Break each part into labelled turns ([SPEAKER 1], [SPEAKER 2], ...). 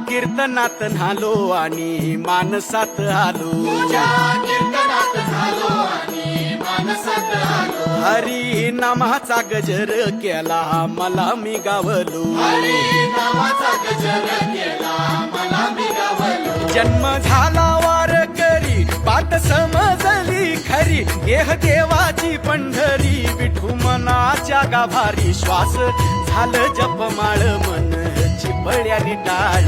[SPEAKER 1] कीर्तनात न्हालो आणि मानसात आलो. हरी नामाचा गजर केला मला मी गावलो. जन्म झाला वारकरी पाठ समजली खरी. देह देवाची पंढरी विठू मनाच्या गाभारी. श्वास झालं जपमाळ मन चिपळ्यानी टाळ.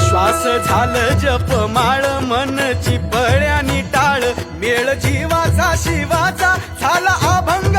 [SPEAKER 1] श्वास झालं जपमाळ मन चिपळ्यानी टाळ. मेळ जीवाचा शिवाचा झाला अभंग.